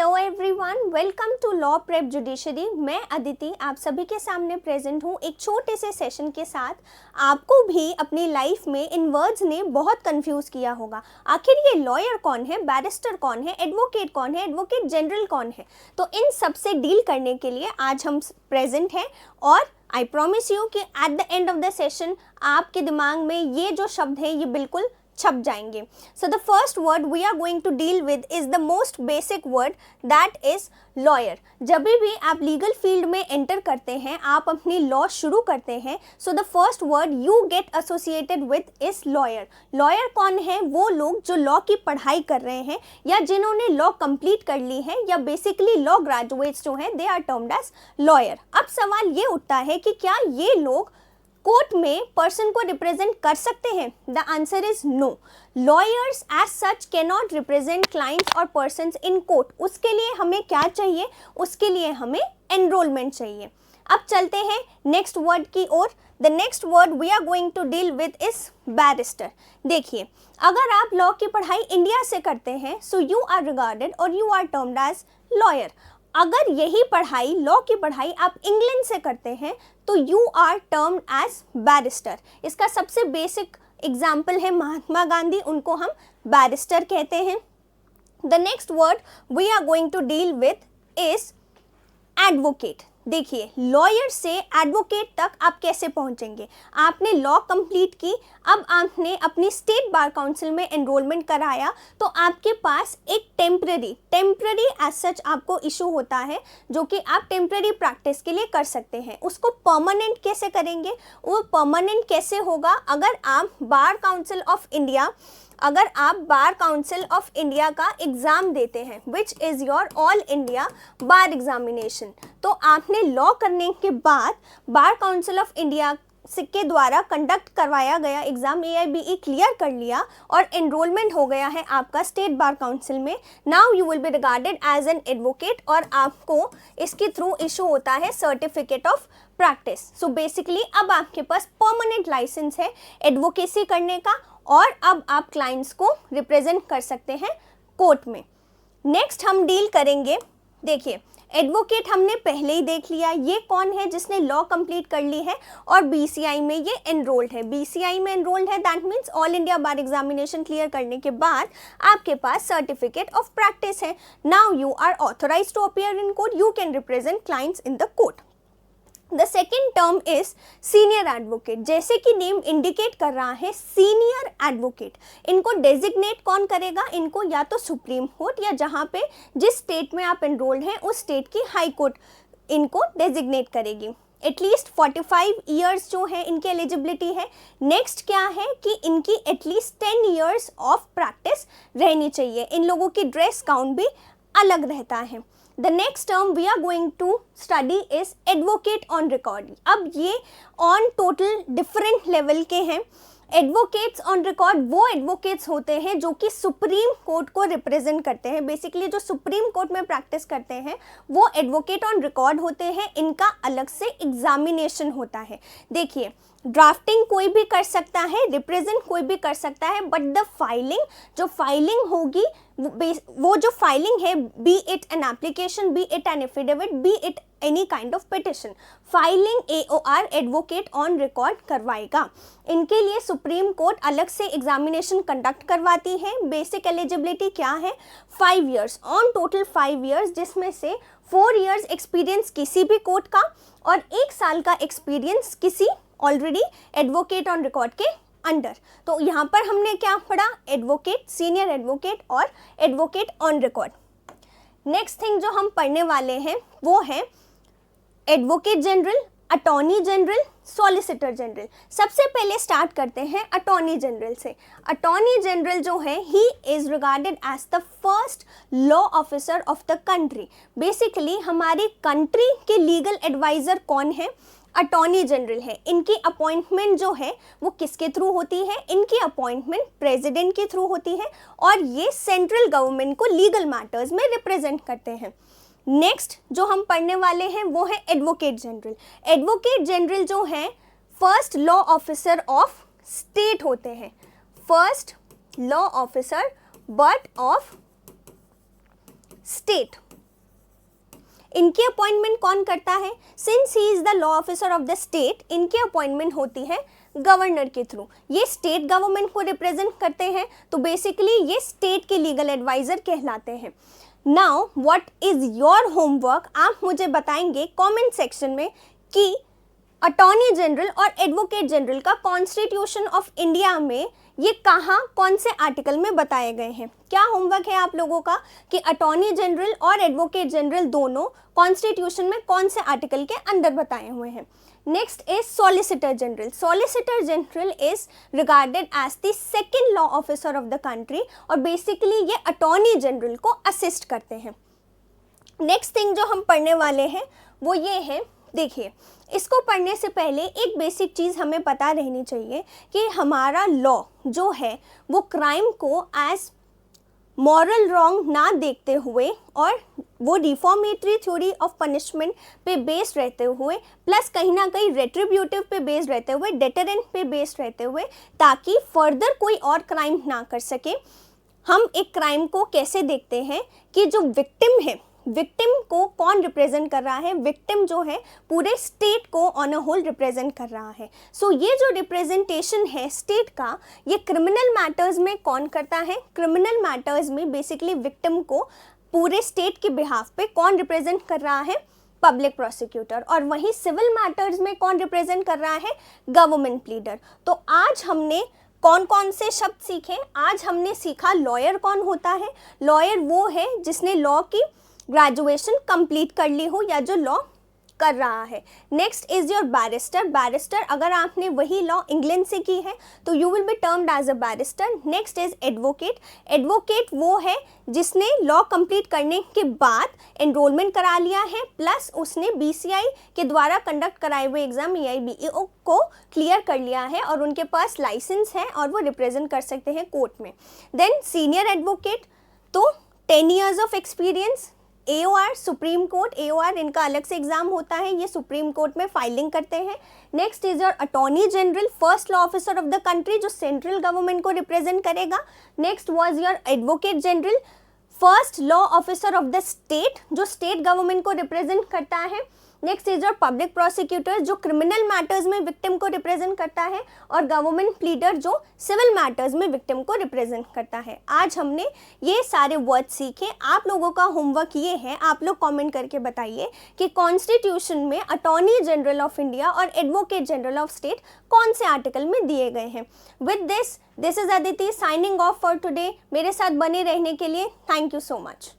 Hello everyone, welcome to law prep judiciary. मैं अदिति आप सभी के सामने प्रेजेंट हूँ एक छोटे से सेशन के साथ। आपको भी अपनी लाइफ में इन वर्ड्स ने बहुत कंफ्यूज किया होगा, आखिर ये लॉयर कौन है, बैरिस्टर कौन है, एडवोकेट कौन है, एडवोकेट जनरल कौन है। तो इन सब से डील करने के लिए आज हम प्रेजेंट हैं और आई प्रॉमिस यू कि at the end of the session आपके दिमाग में ये जो शब्द हैं ये बिल्कुल छप जाएंगे। So the first word we are going to deal with is the most basic word, that is lawyer. जब भी आप लीगल फील्ड में एंटर करते हैं, आप अपनी लॉ शुरू करते हैं, सो the first word you get associated with is lawyer. Lawyer कौन है? वो लोग जो लॉ की पढ़ाई कर रहे हैं या जिन्होंने लॉ कंप्लीट कर ली है या बेसिकली लॉ ग्रेजुएट्स जो हैं, they are termed as lawyer. अब सवाल ये उठता है कि क्या ये लोग कोर्ट में पर्सन को रिप्रेजेंट कर सकते हैं? The answer is no. Lawyers as such can not represent clients और पर्सन्स इन कोर्ट। उसके लिए हमें क्या चाहिए? उसके लिए हमें एनरोलमेंट चाहिए। अब चलते हैं नेक्स्ट वर्ड की ओर। The next word we are going to deal with is barrister. देखिए, अगर आप लॉ की पढ़ाई इंडिया से करते हैं, सो यू आर रिगार्डेड और you are termed as lawyer. अगर यही पढ़ाई, लॉ की पढ़ाई आप इंग्लैंड से करते हैं, तो you are termed as barrister. इसका सबसे बेसिक एग्जाम्पल है महात्मा गांधी, उनको हम बैरिस्टर कहते हैं। The next word we are going to deal with is advocate. देखिए, लॉयर से एडवोकेट तक आप कैसे पहुंचेंगे? आपने लॉ कंप्लीट की, अब आपने अपनी स्टेट बार काउंसिल में एनरोलमेंट कराया, तो आपके पास एक टेम्पररी एज सच आपको इशू होता है जो कि आप टेम्पररी प्रैक्टिस के लिए कर सकते हैं। उसको परमानेंट कैसे करेंगे? वो परमानेंट कैसे होगा? अगर आप बार काउंसिल ऑफ इंडिया का एग्जाम देते हैं, which is your all India bar examination, तो आपने लॉ करने के बाद बार काउंसिल ऑफ इंडिया के द्वारा कंडक्ट करवाया गया एग्जाम AIBE क्लियर कर लिया और एनरोलमेंट हो गया है आपका स्टेट बार काउंसिल में। Now you will be regarded as an advocate और आपको इसके थ्रू इशू होता है certificate of practice. So basically अब आपके पास परमानेंट लाइसेंस है एडवोकेसी करने का और अब आप क्लाइंट्स को रिप्रेजेंट कर सकते हैं कोर्ट में। नेक्स्ट हम डील करेंगे, देखिए, एडवोकेट हमने पहले ही देख लिया, ये कौन है? जिसने लॉ कंप्लीट कर ली है और BCI में ये एनरोल्ड है। BCI में एनरोल्ड है, that means all India bar examination clear करने के बाद आपके पास सर्टिफिकेट ऑफ प्रैक्टिस है। Now you are authorised to appear in court, you can represent clients in the court. The second term is senior advocate. जैसे कि name indicate कर रहा है, सीनियर एडवोकेट। इनको डेजिग्नेट कौन करेगा? इनको या तो सुप्रीम कोर्ट या जहाँ पे जिस स्टेट में आप एनरोल्ड हैं उस स्टेट की हाई कोर्ट इनको डेजिग्नेट करेगी। एटलीस्ट 45 ईयर्स जो है इनकी एलिजिबिलिटी है। नेक्स्ट क्या है कि इनकी एटलीस्ट 10 ईयर्स ऑफ प्रैक्टिस रहनी चाहिए। इन लोगों की ड्रेस काउंट भी अलग रहता है। The next term we are going to study is advocate on record. अब ये on total different level के हैं। एडवोकेट्स ऑन रिकॉर्ड वो एडवोकेट्स होते हैं जो कि सुप्रीम कोर्ट को रिप्रेजेंट करते हैं। बेसिकली जो सुप्रीम कोर्ट में प्रैक्टिस करते हैं वो एडवोकेट ऑन रिकॉर्ड होते हैं। इनका अलग से एग्जामिनेशन होता है। देखिए, ड्राफ्टिंग कोई भी कर सकता है, रिप्रेजेंट कोई भी कर सकता है, बट द फाइलिंग, जो फाइलिंग होगी वो जो फाइलिंग है, B it an application, B it an affidavit, B it any kind of petition, filing AOR advocate on record करवाएगा। इनके लिए सुप्रीम कोर्ट अलग से एग्जामिनेशन कंडक्ट करवाती है। बेसिक एलिजिबिलिटी क्या है? 5 ईयर्स, ऑन टोटल 5 ईयर्स, जिसमें से 4 ईयर्स एक्सपीरियंस किसी भी कोर्ट का और 1 साल का एक्सपीरियंस किसी ऑलरेडी एडवोकेट ऑन रिकॉर्ड के अंडर। तो यहाँ पर हमने क्या पढ़ा? एडवोकेट, सीनियर एडवोकेट और advocate on record. Next thing जो हम पढ़ने वाले हैं वो है advocate general, attorney general, solicitor general. सबसे पहले स्टार्ट करते हैं अटॉर्नी जनरल से। अटॉर्नी जनरल जो है, he is regarded as the first law officer of the country. Basically हमारी कंट्री के लीगल एडवाइजर कौन है? अटॉर्नी जनरल है। इनकी अपॉइंटमेंट जो है वो किसके थ्रू होती है? इनकी अपॉइंटमेंट प्रेसिडेंट के थ्रू होती है और ये सेंट्रल गवर्नमेंट को लीगल मैटर्स में रिप्रेजेंट करते हैं। नेक्स्ट जो हम पढ़ने वाले हैं वो है एडवोकेट जनरल। एडवोकेट जनरल जो है first law officer of state होते हैं। First law officer but of state. इनकी अपॉइंटमेंट कौन करता है? Since he is the law officer of the state, इनकी अपॉइंटमेंट होती है गवर्नर के थ्रू। ये स्टेट गवर्नमेंट को रिप्रेजेंट करते हैं, तो बेसिकली ये स्टेट के लीगल एडवाइजर कहलाते हैं। Now what is your homework? आप मुझे बताएंगे कमेंट सेक्शन में कि अटॉर्नी जनरल और एडवोकेट जनरल का कॉन्स्टिट्यूशन ऑफ इंडिया में ये कहाँ कौन से आर्टिकल में बताए गए हैं। क्या होमवर्क है आप लोगों का कि अटॉर्नी जनरल और एडवोकेट जनरल दोनों कॉन्स्टिट्यूशन में कौन से आर्टिकल के अंदर बताए हुए हैं। Next is solicitor general. Solicitor general is regarded as the second law officer of the country और बेसिकली ये अटॉर्नी जनरल को असिस्ट करते हैं। नेक्स्ट थिंग जो हम पढ़ने वाले हैं वो ये है, देखिए इसको पढ़ने से पहले एक बेसिक चीज़ हमें पता रहनी चाहिए कि हमारा लॉ जो है वो क्राइम को एज मॉरल रॉन्ग ना देखते हुए और वो रिफॉर्मेटरी थ्योरी ऑफ पनिशमेंट पे बेस्ड रहते हुए प्लस कहीं ना कहीं रेट्रिब्यूटिव पे बेस्ड रहते हुए, डेटरेंट पे बेस्ड रहते हुए, ताकि फर्दर कोई और क्राइम ना कर सके। हम एक क्राइम को कैसे देखते हैं कि जो विक्टिम है, विक्टिम को कौन रिप्रेजेंट कर रहा है? विक्टिम जो है पूरे स्टेट को ऑन अ होल रिप्रेजेंट कर रहा है। सो ये जो रिप्रेजेंटेशन है स्टेट का, ये क्रिमिनल मैटर्स में कौन करता है? क्रिमिनल मैटर्स में बेसिकली विक्टिम को पूरे स्टेट के बिहाफ पे कौन रिप्रेजेंट कर रहा है? Public prosecutor. और वहीं सिविल मैटर्स में कौन रिप्रेजेंट कर रहा है? Government pleader. तो आज हमने कौन कौन से शब्द सीखे? आज हमने सीखा लॉयर कौन होता है। लॉयर वो है जिसने लॉ की ग्रेजुएशन कंप्लीट कर ली हो या जो लॉ कर रहा है। Next is your barrister. Barrister अगर आपने वही लॉ इंग्लैंड से की है तो you will be termed as a barrister. Next is advocate. Advocate वो है जिसने लॉ कंप्लीट करने के बाद एनरोलमेंट करा लिया है प्लस उसने बीसीआई के द्वारा कंडक्ट कराए हुए एग्जाम EIBEO को क्लियर कर लिया है और उनके पास लाइसेंस है और वो रिप्रेजेंट कर सकते हैं कोर्ट में। देन सीनियर एडवोकेट, तो 10 years of experience. AOR supreme court, AOR इनका अलग से एग्जाम होता है, ये सुप्रीम कोर्ट में फाइलिंग करते हैं। Next is your attorney general, first law officer of the country जो सेंट्रल गवर्नमेंट को रिप्रेजेंट करेगा। Next was your advocate general, first law officer of the state जो स्टेट गवर्नमेंट को रिप्रेजेंट करता है। Next is your public prosecutor जो criminal matters में victim को रिप्रेजेंट करता है और गवर्नमेंट प्लीडर जो सिविल मैटर्स में विक्टिम को रिप्रेजेंट करता है। आज हमने ये सारे वर्ड सीखे। आप लोगों का होमवर्क ये है, आप लोग कमेंट करके बताइए कि कॉन्स्टिट्यूशन में अटॉर्नी जनरल ऑफ इंडिया और एडवोकेट जनरल ऑफ स्टेट कौन से आर्टिकल में दिए गए हैं। With this is Aditi signing off for today. मेरे साथ बने रहने के लिए थैंक यू सो मच।